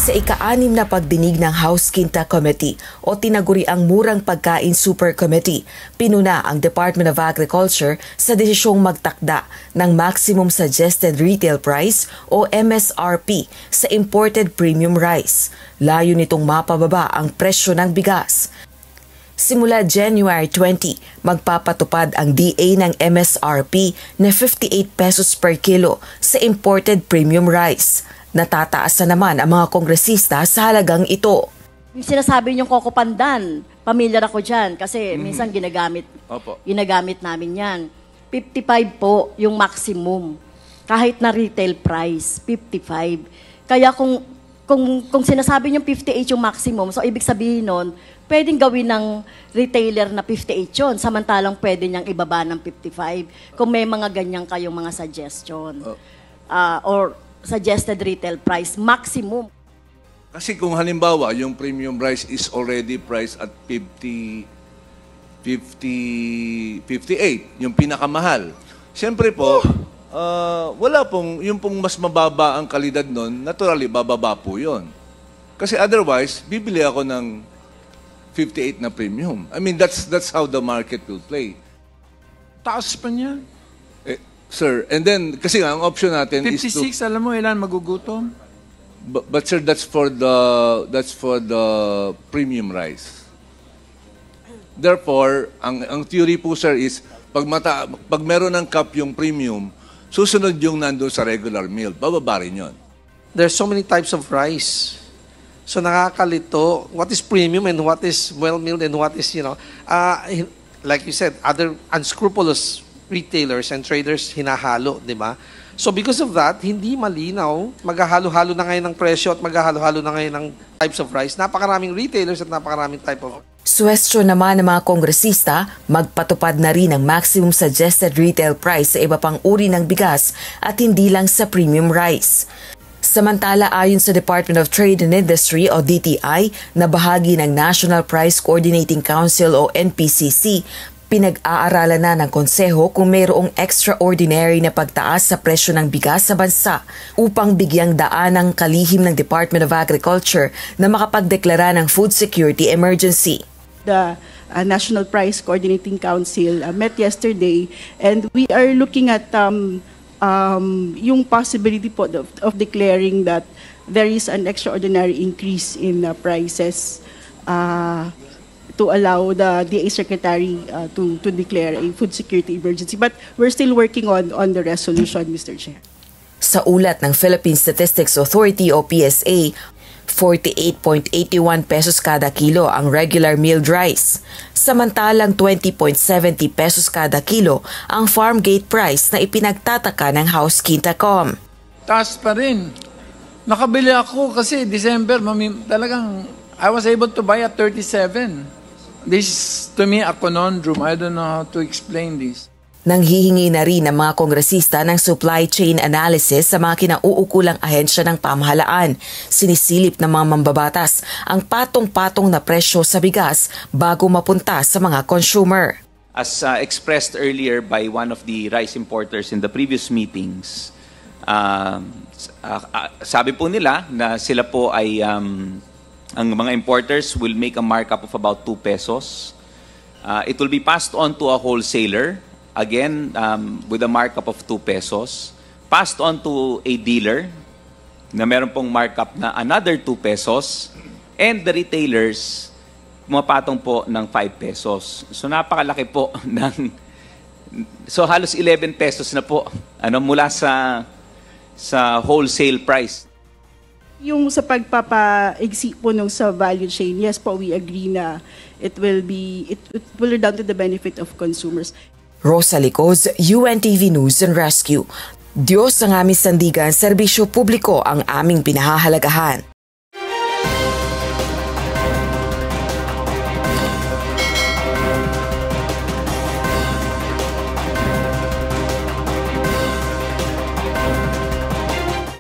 Sa ika-6 na pagdinig ng House Quinta Committee o tinaguriang Murang Pagkain Super Committee, pinuna ang Department of Agriculture sa desisyong magtakda ng Maximum Suggested Retail Price o MSRP sa imported premium rice. Layo nitong mapababa ang presyo ng bigas. Simula January 20, magpapatupad ang DA ng MSRP na 58 pesos per kilo sa imported premium rice. Natataas na naman ang mga kongresista sa halagang ito. Yung sinasabi niyong Coco Pandan, familiar ako dyan kasi minsan ginagamit namin yan. 55 po yung maximum. Kahit na retail price, 55. Kaya kung sinasabi niyong 58 yung maximum, so ibig sabihin nun, pwedeng gawin ng retailer na 58 yun, samantalang pwede niyang ibaba ng 55 kung may mga ganyan kayong mga suggestion. Or suggested retail price, maximum. Kasi kung halimbawa, yung premium rice is already priced at 58, yung pinakamahal. Siyempre po, wala pong, yung pong mas mababa ang kalidad nun, naturally, bababa po yun. Kasi otherwise, bibili ako ng 58 na premium. I mean, that's how the market will play. Taas pa niya. Sir, and then, kasi nga, ang option natin 56, is to... alam mo, ilan magugutom? But sir, that's for the premium rice. Therefore, ang theory po, sir, is pag meron ng cup yung premium, susunod yung nando sa regular meal, bababa rin yun. There's so many types of rice. So nakakalito, what is premium and what is well-milled and what is, like you said, other unscrupulous retailers and traders hinahalo, di ba? So because of that, hindi malinaw, maghahalo-halo na ngayon ng presyo at maghahalo-halo na ngayon ng types of rice. Napakaraming retailers at napakaraming type of... Suwestyon naman ng mga kongresista, magpatupad na rin ang maximum suggested retail price sa iba pang uri ng bigas at hindi lang sa premium rice. Samantala, ayon sa Department of Trade and Industry o DTI na bahagi ng National Price Coordinating Council o NPCC, pinag-aaralan na ng konseho kung mayroong extraordinary na pagtaas sa presyo ng bigas sa bansa upang bigyang daan ang kalihim ng Department of Agriculture na makapagdeklara ng food security emergency. The National Price Coordinating Council met yesterday and we are looking at yung possibility po of declaring that there is an extraordinary increase in prices to allow the DA Secretary to declare a food security emergency. But we're still working on the resolution, Mr. Chair. Sa ulat ng Philippine Statistics Authority o PSA, 48.81 pesos kada kilo ang regular milled rice. Samantalang 20.70 pesos kada kilo ang farm gate price na ipinagtataka ng House Quinta-Com. Taas pa rin. Nakabili ako kasi December, talagang I was able to buy at 37. This is, to me, a conundrum. I don't know how to explain this. Nanghihingi na rin ng mga kongresista ng supply chain analysis sa mga kinauukulang ahensya ng pamahalaan. Sinisilip ng mga mambabatas ang patong-patong na presyo sa bigas bago mapunta sa mga consumer. As expressed earlier by one of the rice importers in the previous meetings, sabi po nila na sila po ay... ang mga importers will make a markup of about 2 pesos. It will be passed on to a wholesaler, again, with a markup of 2 pesos. Passed on to a dealer na meron pong markup na another 2 pesos. And the retailers, pumapatong po ng 5 pesos. So napakalaki po so halos 11 pesos na po mula sa wholesale price. Yung sa pagpapa-exit po nung sa value chain, yes po, we agree na it will down to the benefit of consumers. Rosa Licoz, UNTV News and Rescue. Diyos ang aming sandigan, serbisyo publiko ang aming pinahahalagahan.